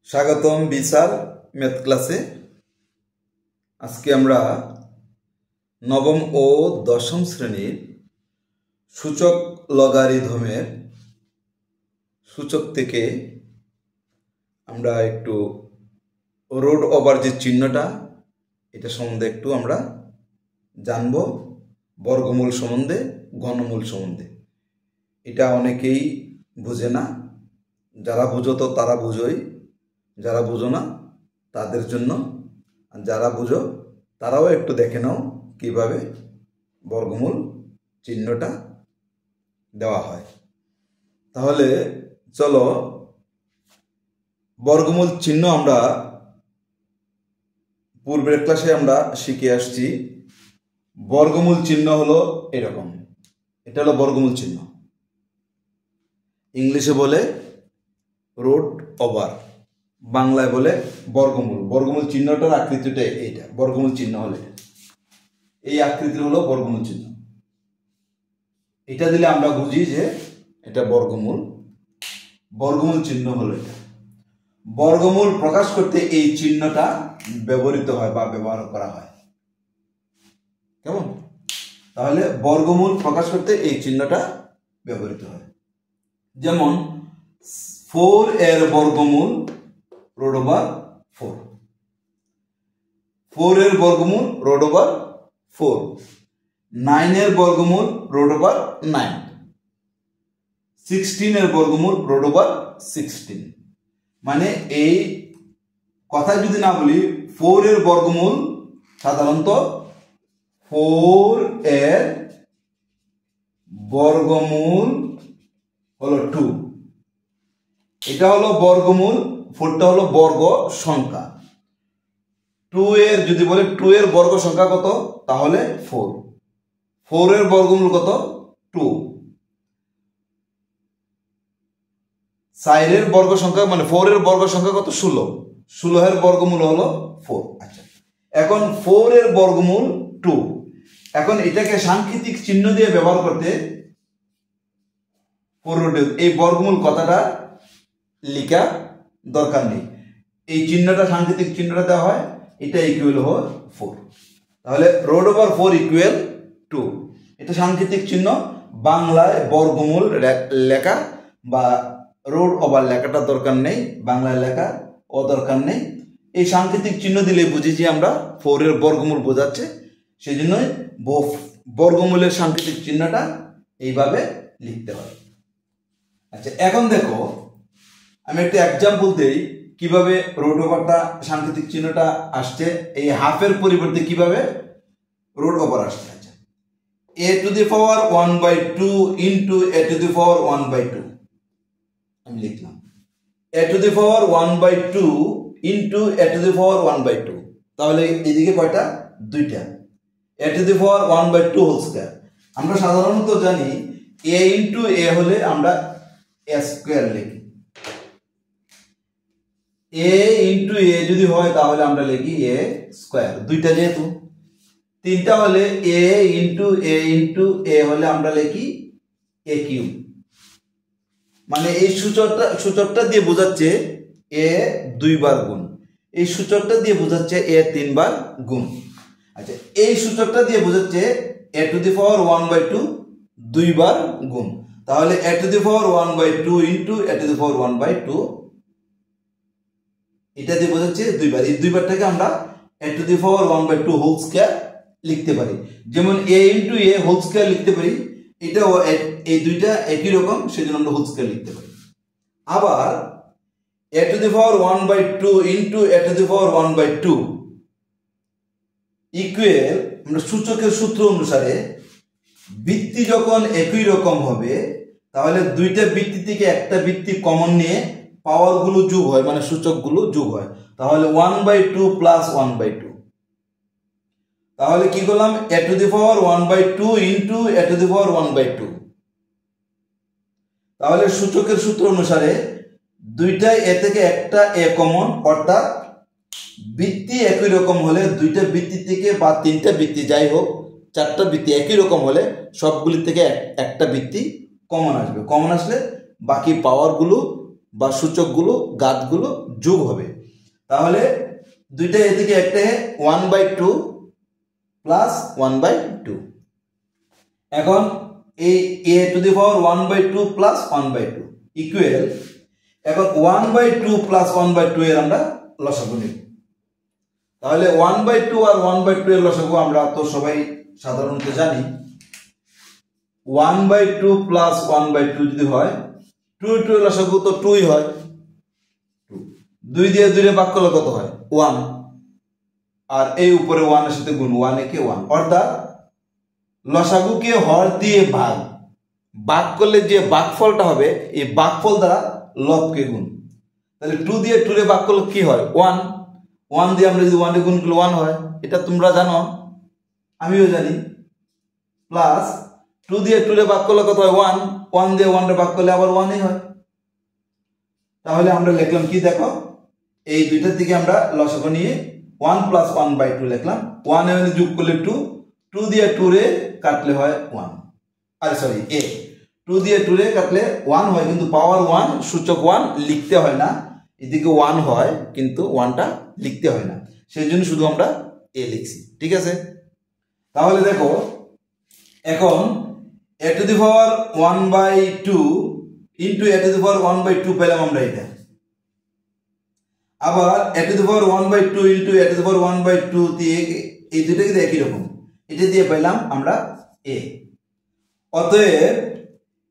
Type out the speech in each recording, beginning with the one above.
স্বাগতম বিশাল ম্যাথ ক্লাসে। আজকে আমরা নবম ও দশম শ্রেণীর সূচক লগারিদমের সূচক থেকে আমরা একটু রুট ওভার যে চিহ্নটা এটা সম্বন্ধে একটু আমরা জানব। বর্গমূল সম্বন্ধে, ঘনমূল সম্বন্ধে। এটা অনেকেই বুঝে না, যারা বুঝো তো তারা বুঝোই, যারা বুঝো না তাদের জন্য, যারা বুঝো তারাও একটু দেখে নাও কিভাবে বর্গমূল চিহ্নটা দেওয়া হয়। তাহলে চলো, বর্গমূল চিহ্ন আমরা পূর্বের ক্লাসে আমরা শিখে আসছি। বর্গমূল চিহ্ন হলো এরকম, এটা হলো বর্গমূল চিহ্ন, ইংলিশে বলে রুট ওভার, বাংলায় বলে বর্গমূল। বর্গমূল চিহ্নটার আকৃতিটা এইটা, বর্গমূল চিহ্ন হলে এই আকৃতির হলো বর্গমূল চিহ্ন। এটা দিলে আমরা বুঝি যে এটা বর্গমূল। বর্গমূল চিহ্ন হলো এটা। বর্গমূল প্রকাশ করতে এই চিহ্নটা ব্যবহৃত হয় বা ব্যবহার করা হয়। কেমন? তাহলে বর্গমূল প্রকাশ করতে এই চিহ্নটা ব্যবহৃত হয়। যেমন 4 এর বর্গমূল রুট ওভার 4, 4 এর বর্গমূল রুট ওভার 4, 9 এর বর্গমূল রুট ওভার 9, 16 এর বর্গমূল রুট ওভার 16। মানে এই কথা যদি না বলি, 4 এর বর্গমূল সাধারণত 4 এর বর্গমূল হলো 2, এটা হলো বর্গমূল। 4টা হলো বর্গ সংখ্যা। 2 এর যদি বলে 2 এর বর্গ সংখ্যা কত, তাহলে 4, 4 এর বর্গমূল কত 2। 4 এর বর্গ সংখ্যা মানে 4 এর বর্গ সংখ্যা কত 16, 16 এর বর্গমূল হলো 4। আচ্ছা, এখন 4 এর বর্গমূল 2। এখন এটাকে সাংকেতিক চিহ্ন দিয়ে ব্যবহার করতে এই বর্গমূল কথাটা লেখা দরকার নেই। এই চিহ্নটা, সাংকেতিক চিহ্নটা দেওয়া হয়, এটা ইকুয়াল হয় 4। তাহলে রুট ওভার 4 ইকুয়াল 2, এটা সাংকেতিক চিহ্ন। বাংলায় বর্গমূল লেখা বা রুট ওভার লেখাটা দরকার নেই, বাংলায় লেখা ও দরকার নেই। এই সাংকেতিক চিহ্ন দিলে বুঝি যে আমরা 4 এর বর্গমূল বোঝাচ্ছে, সেই জন্যই বর্গমূলের সাংকেতিক চিহ্নটা এইভাবে লিখতে হয়। আচ্ছা, এখন দেখো, আমি একটা এক্সাম্পল দেই কিভাবে রুট ওভারটা সাংকেতিক চিহ্নটা আসছে। এই হাফের পরিবর্তে কিভাবে রুট ওভার আসছে। আচ্ছা, a to the power 1/2 into a to the power 1/2 আমি লিখলাম। a to the power 1/2 into a to the power 1/2, তাহলে এদিকে কয়টা? 2টা। a to the power 1/2 whole square. আমরা সাধারণত জানি a ইন্টু a হলে আমরা a স্কয়ার লিখি। a ইন্টু a যদি হয় তাহলে আমরা লিখি a স্কয়ার। 2টা যেহেতু, 3টা হলে a ইন্টু a হলে আমরা লিখি a কিউব। মানে এই সূচকটা দিয়ে বোঝাচ্ছে a 2 বার গুণ, এই সূচকটা দিয়ে বোঝাচ্ছে a 3 বার গুণ। আচ্ছা, এই সূচকটা দিয়ে বোঝাচ্ছে a টু দি পাওয়ার 1/2 2 বার গুণ। তাহলে a to the power 1/2 into a to the power 1/2, এটা দিয়ে বোঝাচ্ছে 2 বার। এই 2 বারটাকে আমরা a to the power 1/2 whole square লিখতে পারি। যেমন a into a whole square লিখতে পারি, এটাও এই দুইটা একই রকম, সেজন্য আমরা হোল স্কয়ার লিখতে পারি। আবার a to the power 1/2 into a to the power 1/2 equal, আমরা সূচকের সূত্র অনুসারে বৃত্তি যখন একই রকম হবে তাহলে দুইটা বৃত্তি থেকে একটা বৃত্তি কমন নিয়ে পাওয়ার গুলো যোগ হয়, মানে সূচকগুলো যোগ হয়। তাহলে 1/2 প্লাস 1/2, তাহলে কি করলাম? a to the power 1/2 into a to the power 1/2। তাহলে সূচকের সূত্র অনুসারে দুইটাই এ থেকে একটা এ কমন, অর্থাৎ বৃত্তি একই রকম হলে দুইটা বৃত্তি থেকে বা 3টা বৃত্তি, যাই হোক 4টা বৃত্তি একই রকম হলে সবগুলি থেকে একটা বৃত্তি কমন আসবে। কমন আসলে বাকি পাওয়ারগুলো বা সূচকগুলো ঘাতগুলো যোগ হবে। তাহলে দুইটা এ থেকে একটা 1/2 প্লাস 1/2। এখন এই a to the power 1/2 plus 1/2 equal, এখন 1/2 প্লাস 1/2 এর আমরা লসাগু নিব। তাহলে 1/2 আর 1/2 এর লসাগু আমরা তো সবাই সাধারণত জানি, 1/2 প্লাস 1/2 যদি হয় 2 এর লসাগু তো 2 হয়, 2 দিয়ে 2 রে ভাগ করলে কত হয় 1, আর এই উপরে 1 এর সাথে গুণ, 1 একে 1, অর্থাৎ লসাগুকে হর দিয়ে ভাগ করলে যে ভাগফলটা হবে এই ভাগফল দ্বারা লবকে গুণ। তাহলে 2 দিয়ে 2 রে ভাগ করলে কি হয় 1, 1 দিয়ে আমরা যদি 1 এ গুণ করলে 1 হয়, এটা তোমরা জানো, আমিও জানি। প্লাস 2 দিয়ে 2 রে ভাগ করলে কত হয় 1, 1 দিয়ে 1 রে ভাগ করলে আবার 1ই হয়। তাহলে আমরা লিখলাম কি দেখো, এই দুইটার দিকে আমরা লসাগু নিয়ে 1 প্লাস 1/2 লিখলাম, 1 এ যোগ করলে 2, 2 দিয়ে 2 রে কাটলে হয় 1, আরে সরি a, 2 দিয়ে 2 রে কাটলে 1 হয়, কিন্তু পাওয়ার 1 সূচক 1 লিখতে হয় না, এদিকে 1 হয় কিন্তু 1টা লিখতে হয় না, সেই জন্য শুধু আমরা a লিখছি। ঠিক আছে, তাহলে দেখো এখন a to the power 1/2 into a to the power 1/2 পেলাম আমরা এটা, আবার a to the power 1/2 into a to the power 1/2 দিয়ে এই দুটো কিন্তু একই রকম, এটা দিয়ে পেলাম আমরা a। অতএব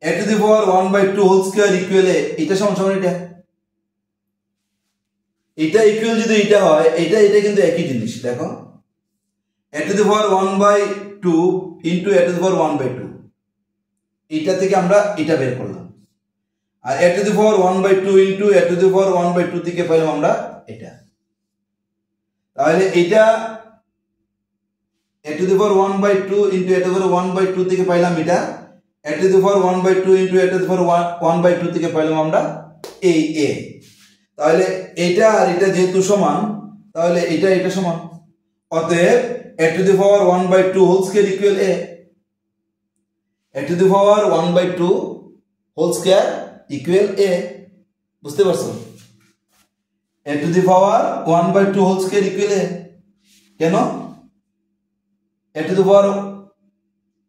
a to the power 1/2 whole square equal এটা সমান সমান এটা ইকুয়াল যদি এটা হয়, এটা কিন্তু একই জিনিস। দেখো a to the power 1/2 into a to the power 1/2, এটা থেকে আমরা এটা বের করলাম, আর a to the power 1/2 into a to the power 1/2 থেকে পেলাম আমরা এটা। তাহলে এটা a to the power 1/2 into a to the power 1/2 থেকে পাইলাম এটা, a to the power 1/2 into a to the power 1/2 থেকে পাইলাম আমরা এই a। তাহলে এটা আর এটা যেহেতু সমান, তাহলে এটা সমান, অতএব a to the power 1/2 whole square equal a to the power 1/2 whole square equal a। বুঝতে পারছো, a to the power 1/2 whole square equal a, কেন a to the power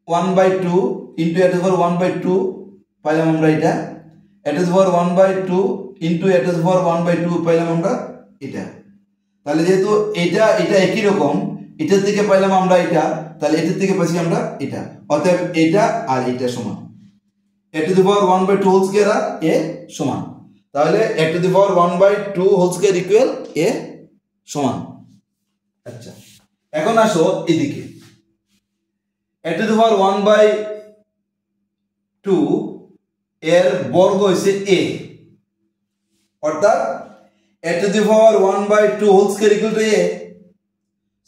1/2 into a to the power 1/2 পাইলাম আমরা এটা, a to the power 1/2 into a to the power 1/2 পাইলাম আমরা এটা। তাহলে যেহেতু এটা একই রকম, এটার থেকে পাইলাম আমরা এটা, তাহলে এটার থেকে পাইছি আমরা এটা, অতএব এটা আর এটা সমান, a to the power 1/2 whole square আর a সমান। তাহলে a to the power 1/2 whole square equal a সমান। আচ্ছা, এখন আসো এদিকে, a টু দি পাওয়ার 1/2 এর বর্গ হইছে a, অর্থাৎ a to the power 1/2 whole square equal to a।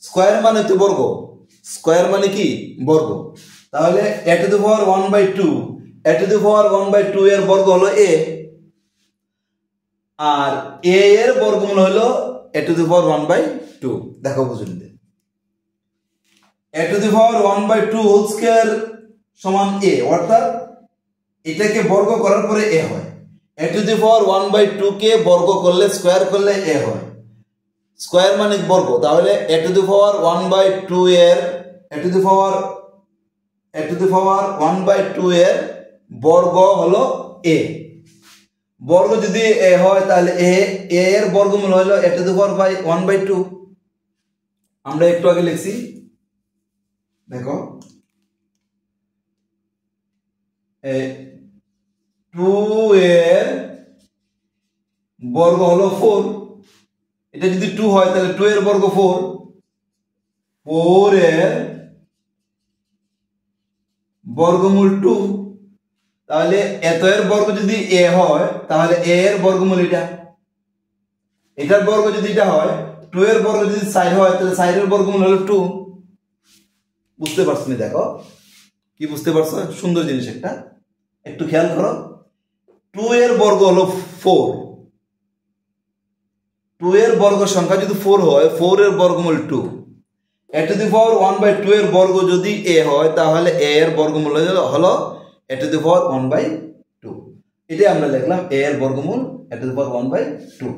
Square মানে তো বর্গ, স্কয়ার মানে কি বর্গ, তাহলে a to the power 1/2, a to the power 1/2 এর বর্গ হলো a, আর a এর বর্গমূল হলো a টু দি পাওয়ার 1/2। দেখো বুঝুন, a to the power 1/2 whole square সমান a, অর্থাৎ এটাকে বর্গ করার পরে a হয়, a টু দি পাওয়ার 1/2 কে বর্গ করলে স্কয়ার করলে a হয়, স্কয়ার মানে বর্গ, তাহলে a টু দি পাওয়ার 1/2 এর a টু দি পাওয়ার 1/2 এর বর্গ হলো a। বর্গ যদি a হয় তাহলে a এর বর্গমূল হলো a টু দি পাওয়ার 1/2। আমরা একটু আগে লিখছি, দেখো 2 এর বর্গ হলো 4, এটা যদি 2 হয় তাহলে 2 এর বর্গ 4, 4 এর বর্গমূল 2, তাহলে এত এর বর্গ যদি a হয় তাহলে a এর বর্গমূল এটা, এটার বর্গ যদি এটা হয়, 2 এর বর্গ যদি 4 হয় তাহলে 4 এর বর্গমূল হলো 2। বুঝতে পারছো না? দেখো কি বুঝতে পারছো, সুন্দর জিনিস একটা, একটু খেয়াল করো। 2 এর বর্গ হলো 4, 2 এর বর্গ সংখ্যা যদি 4 হয়, 4 এর বর্গমূল 2, a টু দি পাওয়ার 1/2 এর বর্গ যদি a হয় তাহলে a এর বর্গমূল হলো a টু দি পাওয়ার 1/2। এটাই আমরা লিখলাম a এর বর্গমূল a to the power 1/2।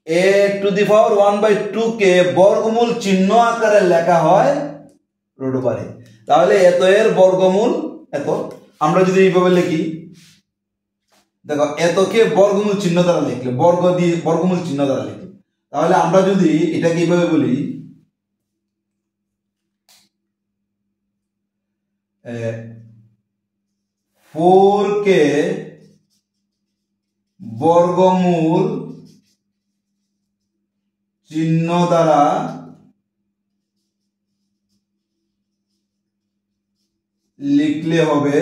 a to the power 1/2 কে বর্গমূল চিহ্ন আকারে লেখা হয় রুট ওভার a। তাহলে এত এর বর্গমূল এত। আমরা যদি এইভাবে লিখি, দেখো এতকে বর্গমূল চিহ্ন দ্বারা লিখলে, বর্গ দিয়ে বর্গমূল চিহ্ন দ্বারা লিখি, তাহলে আমরা যদি এটাকে এইভাবে বলি 4 কে বর্গমূল চিহ্ন দ্বারা লিখলে হবে,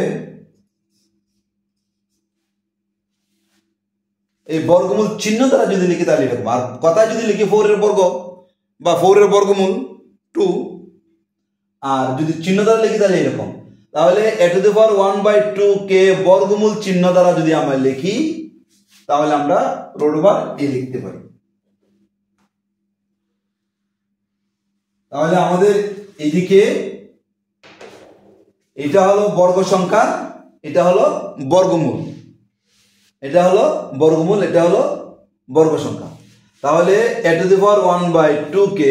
এই বর্গমূল চিহ্ন দ্বারা যদি লিখি তাহলে এরকম, আর কথায় যদি লিখি 4 এর বর্গ বা 4 এর বর্গমূল 2, আর যদি চিহ্ন দ্বারা লিখি তাহলে এরকম। তাহলে a টু দি পাওয়ার 1/2 কে বর্গমূল চিহ্ন দ্বারা যদি আমরা লিখি তাহলে আমরা রুট ওভার a লিখতে পারি। তাহলে আমাদের এদিকে এটা হলো বর্গ সংখ্যা, এটা হলো বর্গমূল, এটা হলো বর্গমূল, এটা হলো বর্গ সংখ্যা। তাহলে a টু দি পাওয়ার 1/2 কে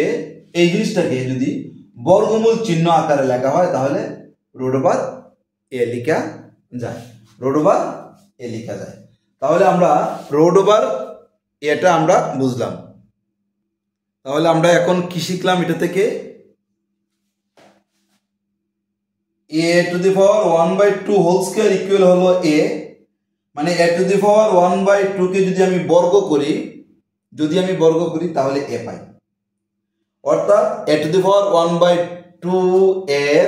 এই জিনিসটাকে যদি বর্গমূল চিহ্ন আকারে লেখা হয় তাহলে রুট ওভার a লেখা যায়, রুট ওভার a লেখা যায়। তাহলে আমরা রুট ওভার এটা আমরা বুঝলাম। তাহলে আমরা এখন কি শিখলাম এটা থেকে? a to the power 1/2 whole square equal হলো a, মানে a টু দি পাওয়ার 1/2 কে যদি আমি বর্গ করি, তাহলে a পাই। অর্থাৎ a টু দি পাওয়ার 1/2 এর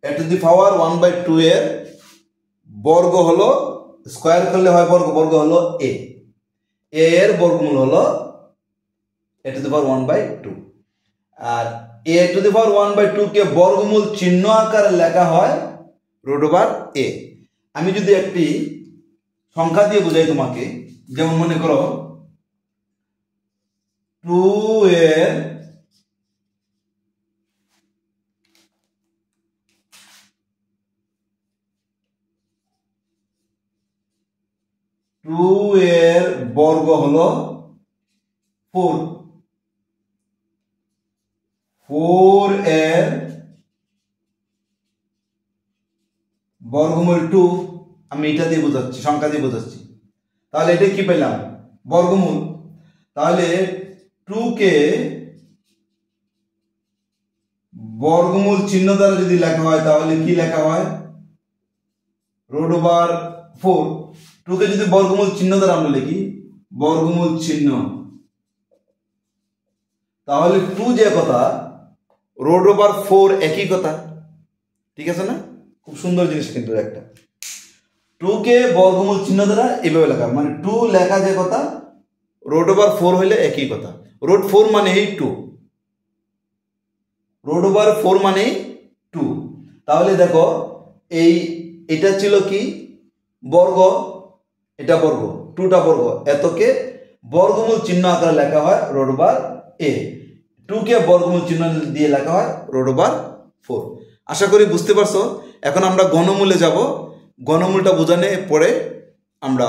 a টু দি পাওয়ার 1/2 এর বর্গ হলো, স্কয়ার করলে হয় বর্গ, বর্গ হলো a এর বর্গমূল হলো a টু দি পাওয়ার 1/2। আর a টু দি পাওয়ার 1/2 কে বর্গমূল চিহ্ন আকারে লেখা হয় রুট ওভার a। আমি যদি একটি সংখ্যা দিয়ে বোঝাই তোমাকে, যেমন মনে করো 2 এর বর্গ হলো 4, 4 এর বর্গমূল 2, আমি এটা দিয়ে বোঝাচ্ছি, সংখ্যা দিয়ে বোঝাচ্ছি। তাহলে এটা কি পেলাম? বর্গমূল। তাহলে 2 কে বর্গমূল চিহ্ন দ্বারা যদি লেখা হয় তাহলে কি লেখা হয়? Root over 4। 2 কে যদি বর্গমূল চিহ্ন দ্বারা আমরা লিখি, বর্গমূল চিহ্ন, তাহলে 2 যে কথা, রুট ওভার 4 একই কথা, ঠিক আছে না? খুব সুন্দর জিনিস কিন্তু একটা। 2 কে বর্গমূল চিহ্ন দ্বারা এইভাবে লেখা, মানে 2 লেখা যে কথা, রুট ওভার 4 হইলে একই কথা। রুট 4 মানে এই 2, রুট ওভার 4 মানে 2। তাহলে দেখো এটা ছিল কি? বর্গ, এটা বর্গ, 2টা বর্গ, এতকে বর্গমূল চিহ্ন আকারে লেখা হয় রুট ওভার a, 2 কে বর্গমূল চিহ্ন দিয়ে লেখা হয় রুট ওভার 4। আশা করি বুঝতে পারছো। এখন আমরা ঘনমূলে যাব, ঘনমূলটা বোঝানোর পরে আমরা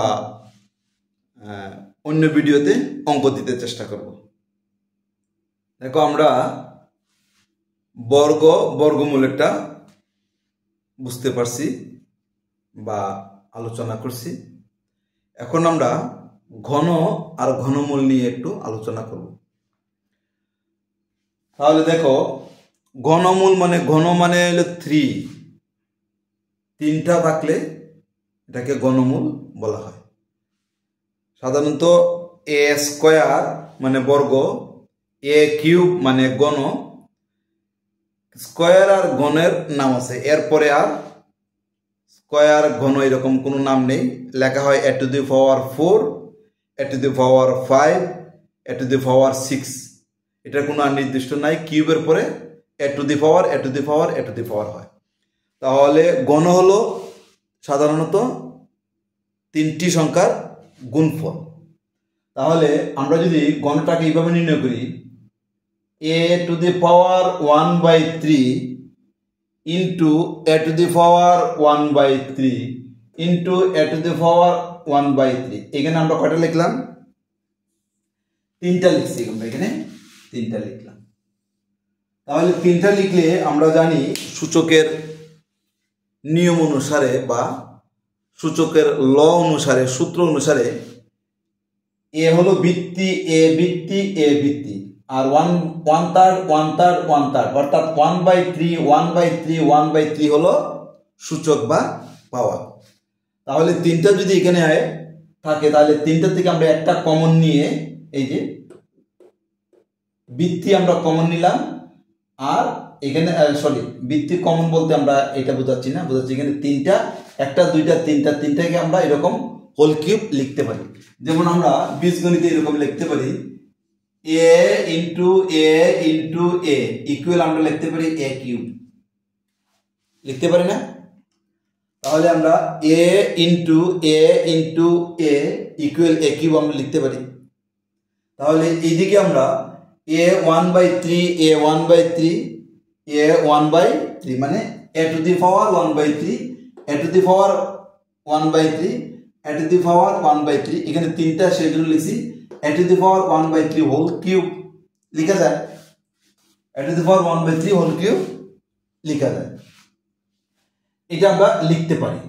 অন্য ভিডিওতে অঙ্ক দিতে চেষ্টা করব। দেখো আমরা বর্গমূলেরটা বুঝতে পারছি বা আলোচনা করছি। এখন আমরা ঘন আর ঘনমূল নিয়ে একটু আলোচনা করব। তাহলে দেখো ঘনমূল মানে, ঘন মানে হলো 3টা থাকলে এটাকে ঘনমূল বলা হয়। সাধারণত a স্কয়ার মানে বর্গ, a কিউব মানে ঘন, স্কয়ার আর ঘনের নাম আছে, এরপরে আর স্কয়ার ঘন এরকম কোনো নাম নেই। লেখা হয় a to the power 4, a to the power 5, a to the power 6, এটার কোনো আর নির্দিষ্ট নাই। কিউবের পরে a to the power, a to the power, a to the power হয়। তাহলে ঘন হলো সাধারণত 3টি সংখ্যার গুণফল। তাহলে আমরা যদি ঘনটাকে এইভাবে নির্ণয় করি, a to the power 1/3 into a to the power 1/3 into a to the power 1/3। এখানে আমরা কয়টা লিখলাম? 3টা লিখছি আমরা এখানে, 3টা লিখলাম। তাহলে 3টা লিখলে আমরা জানি সূচকের নিয়ম অনুসারে বা সূচকের ল অনুসারে, সূত্র অনুসারে এ হলো ভিত্তি, এ ভিত্তি, এ ভিত্তি, আর 1/3 অর্থাৎ 1/3 হলো সূচক বা পাওয়ার। তাহলে 3টা যদি এখানে থাকে তাহলে 3টা থেকে আমরা একটা কমন নিয়ে, এই যে ভিত্তি আমরা কমন নিলাম, আর এখানে সরি ভিত্তি কমন বলতে আমরা এটা বোঝাচ্ছি না, বোঝাচ্ছি এখানে 3টা, 1টা 2টা 3টা, 3টাকে আমরা এরকম হোল কিউব লিখতে পারি। যেমন আমরা বীজগণিতে এরকম লিখতে পারি এ ইন্টু এ ইন্টু এ ইকুয়াল আমরা লিখতে পারি এ কিউব, লিখতে পারি না? তাহলে আমরা এ ইন্টু এ ইন্টু এ ইকুয়াল এ কিউব আমরা লিখতে পারি। তাহলে এইদিকে আমরা এ 1/3 এ 1/3 এ 1/3 মানে a to the power 1/3 a to the power 1/3 a to the power 1/3, এখানে 3টা সেই জন্য লিখছি a to the power 1/3 whole cube লিখা যায়, a to the power 1/3 whole cube লিখা যায়। এটা আমরা লিখতে পারি,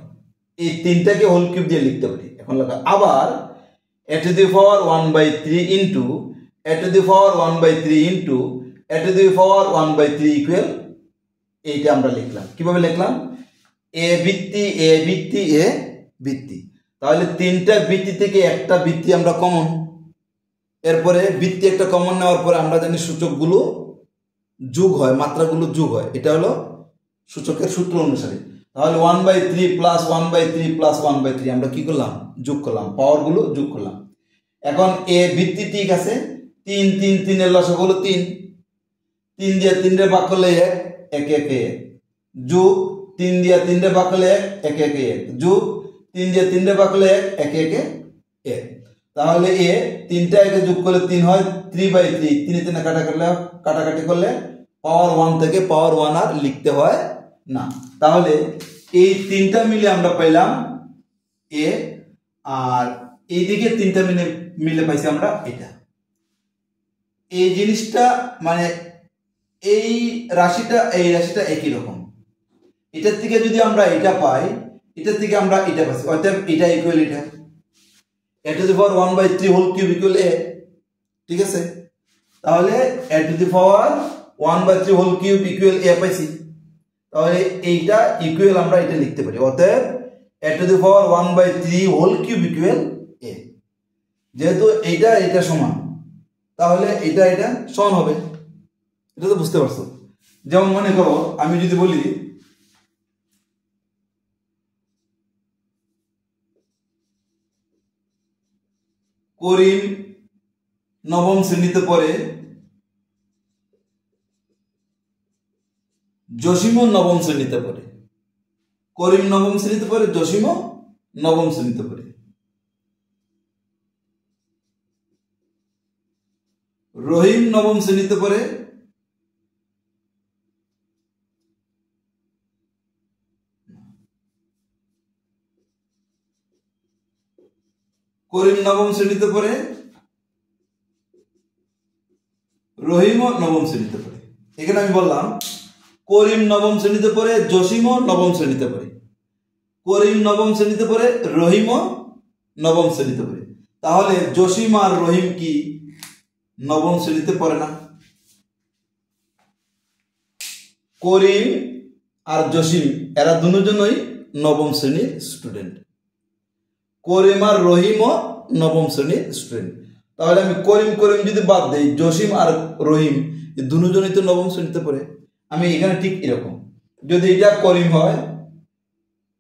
এই 3টাকে হোল কিউব দিয়ে লিখতে পারি। এখন লেখা আবার a to the power 1/3 into a to the power 1/3 into a to the power 1/3 equal, এইটা আমরা লিখলাম। কিভাবে লিখলাম? এ ভিত্তি, এ ভিত্তি, এ ভিত্তি। তাহলে 3টা ভিত্তি থেকে একটা ভিত্তি আমরা কমন, এরপরে ভিত্তি একটা কমন নেওয়ার পরে আমরা জানি সূচকগুলো যোগ হয়, মাত্রাগুলো যোগ হয়, এটা হলো সূচকের সূত্র অনুসারে। তাহলে 1/3 প্লাস 1/3 প্লাস 1/3 আমরা কি করলাম? যোগ করলাম, পাওয়ারগুলো যোগ করলাম। এখন এ ভিত্তি ঠিক আছে, 3 3 3 এর লসাগু হলো 3, 3 দিয়ে 3 রে ভাগ করলে 1, 1 1 1 যোগ 3 দিয়ে 3 রে ভাগ করলে 1 1 1 1 যোগ 3 দিয়ে 3 রে ভাগ করলে 1 1 1 1। তাহলে এ 3টা একে যোগ করলে 3 হয় 3/3, 3 3 কাটাকাটি করলে পাওয়ার 1 থেকে পাওয়ার 1 আর লিখতে হয় না। তাহলে এই 3টা মিলে আমরা পাইলাম এ, আর এইদিকে 3টা মিলে পাইছি আমরা এটা। এই জিনিসটা মানে এই রাশিটা একই রকম, এটার থেকে যদি আমরা এটা পাই, এটার থেকে আমরা এটা পাচ্ছি, অর্থাৎ এটা ইকুয়াল এটা a to the power 1/3 whole cube equal a, ঠিক আছে? তাহলে a to the power 1/3 whole cube equal a পাইছি। তাহলে এইটা ইকুয়াল আমরা এটা লিখতে পারি, অতএব a to the power 1/3 whole cube equal a. যেহেতু এইটা এটা সমান, তাহলে এটা এটা সমান হবে, এটা তো বুঝতে পারছো। যেমন মনে করো আমি যদি বলি করিম নবম শ্রেণীতে পড়ে, জসিমও নবম শ্রেণীতে পড়ে। করিম নবম শ্রেণীতে পড়ে, জসিমও নবম শ্রেণীতে পড়ে। রহিম নবম শ্রেণীতে পড়ে, করিম নবম শ্রেণীতে পড়ে, রহিমও নবম শ্রেণীতে পড়ে। এখানে আমি বললাম করিম নবম শ্রেণীতে পড়ে, জসিমও নবম শ্রেণীতে পড়ে। করিম নবম শ্রেণীতে পড়ে, রহিমও নবম শ্রেণীতে পড়ে। তাহলে জসিম আর রহিম কি নবম শ্রেণীতে পড়ে না? করিম আর জসিম এরা দুজনই নবম শ্রেণীর স্টুডেন্ট, করিম আর রহিমও নবম শ্রেণীর স্টুডেন্ট। তাহলে আমি করিম করিম যদি বাদ দেই, জসিম আর রহিম দুজনই তো নবম শ্রেণীতে পড়ে। আমি এখানে ঠিক এরকম, যদি এটা করিম হয়,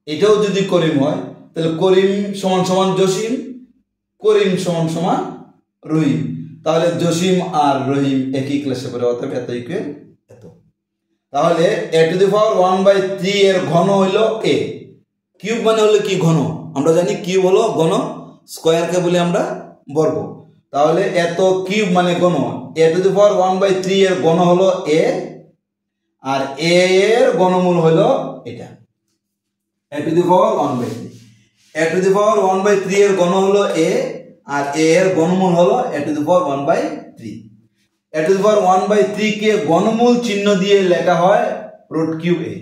এটাও যদি করিম হয়, তাহলে করিম সমান সমান জসিম, করিম সমান সমান রহিম। তাহলে জসিম আর রহিম একই ক্লাসে পড়ে, অর্থাৎ এত ইকুয়াল এত। তাহলে এ টু দি পাওয়ার 1/3 এর ঘন হইল এ, কিউব মানে হলো কি? ঘন। আমরা জানি কিউব হলো ঘন, স্কয়ারকে বলি আমরা বর্গ। তাহলে এত কিউব মানে ঘন, এ টু দি পাওয়ার 1/3 এর ঘন হলো এ, আর এ এর ঘনমূল হলো এটা, a to the power 1/3। a to the power 1/3 এর ঘন হলো a, আর a এর ঘনমূল হলো a to the power 1/3। a to the power 1/3 কে ঘনমূল চিহ্ন দিয়ে লেখা হয় রুট কিউব a।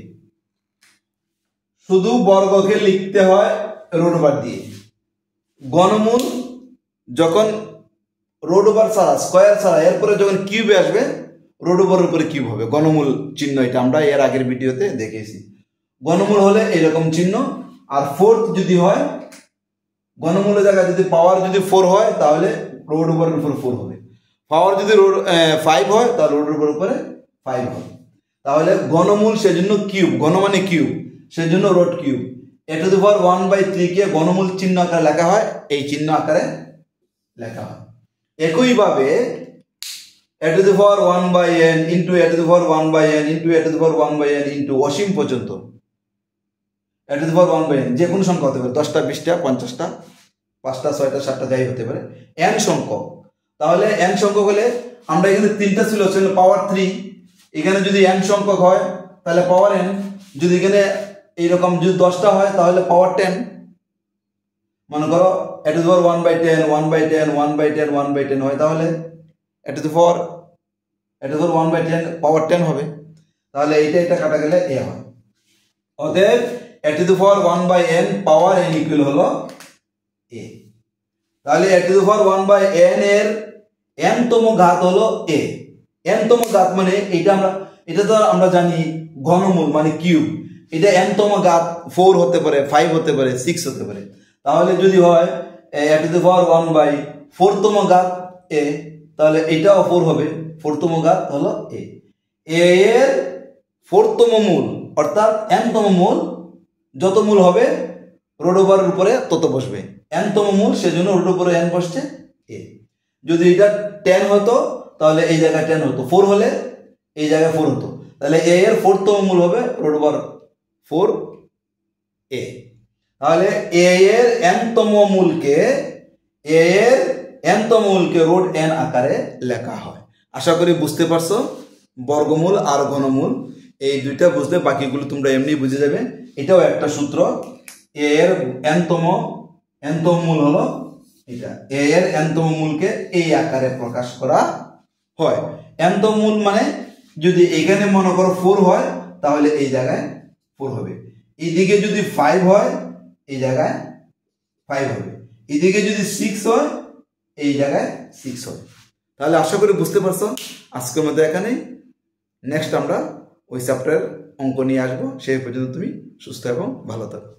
শুধু বর্গকে লিখতে হয় রুট ওভার দিয়ে। ঘনমূল যখন রুট ওভার ছাড়া, স্কয়ার ছাড়া, এরপরে যখন কিউবে আসবে রুট ওভারের উপরে কিউব হবে। ঘনমূল চিহ্ন এটা আমরা এর আগের ভিডিওতে দেখেছি। ঘনমূল হলে এরকম চিহ্ন। আর ফোর্থ যদি হয়, ঘনমূলের জায়গায় যদি পাওয়ার যদি 4 হয় তাহলে রুট ওভারের উপরে 4 হবে। পাওয়ার যদি 5 হয় তাহলে রুট ওভারের উপরে 5 হবে। তাহলে ঘনমূল সেজন্য কিউব, ঘন মানে কিউব, সেজন্য root cube. a to the power 1/3 কে ঘনমূল চিহ্ন আকারে লেখা হয় এই চিহ্ন আকারে লেখা হয়। একইভাবে a to the power 1/n into a to the power 1/n into a to the power 1/n into অসীম পর্যন্ত a to the power 1/n যে কোনো সংখ্যা হতে পারে, 10টা 20টা 50টা 5টা 6টা 7টা যাই হতে পারে, n সংখ্যক। তাহলে n সংখ্যক হলে আমরা এখানে 3টা ছিল পাওয়ার 3, এখানে যদি n সংখ্যক হয় তাহলে পাওয়ার n, যদি এখানে এইরকম যদি 10টা হয় তাহলে পাওয়ার 10। মনে করো a টু দি পাওয়ার 1/10 1/10 1/10 1/10 হয়, তাহলে a টু দি পাওয়ার 1/10 পাওয়ার 10 হবে। তাহলে এটা কাটা গেলে a হয়। অতএব a to the power 1/n power n equal হলো a। তাহলে a to the power 1/n এর n তম ঘাত হলো a। n তম ঘাত মানে এটা তো আমরা জানি ঘনমূল মানে কিউব। এটা n তম ঘাত 4 হতে পারে, 5 হতে পারে, 6 হতে পারে। তাহলে যদি হয় a টু দি পাওয়ার 1/4 তম ঘাত a, তাহলে এটাও 4 হবে, 4 তম ঘাত হলো a। a এর 4 তম মূল অর্থাৎ n তম মূল, যত মূল হবে রুট ওভারের উপরে তত বসবে। n তম মূল সেজন্য রুট উপরে n বসছে a। যদি এটা 10 হতো তাহলে এই জায়গায় 10 হতো, 4 হলে এই জায়গায় 4 হতো, তাহলে a এর 4 তম মূল হবে রুট ওভার 4 a। তাহলে a এর n তম মূলকে রুট n আকারে লেখা হয়। আশা করি বুঝতে পারছো। বর্গমূল আর ঘনমূল এই দুইটা বুঝলে বাকিগুলো তোমরা এমনি বুঝে যাবে। এটাও একটা সূত্র। a এর n তম মূল হলো এটা। a এর n তম মূলকে এই আকারে প্রকাশ করা হয়। n তম মূল মানে যদি এখানে মনে করো 4 হয় তাহলে এই জায়গায় 4 হবে, এইদিকে যদি 5 হয় এই জায়গায় 5 হবে, এদিকে যদি 6 হয় এই জায়গায় 6 হবে। তাহলে আশা করি বুঝতে পারছো। আজকের মধ্যে এখানেই, নেক্সট আমরা ওই চ্যাপ্টারের অঙ্ক নিয়ে আসবো। সেই পর্যন্ত তুমি সুস্থ এবং ভালো থাকো।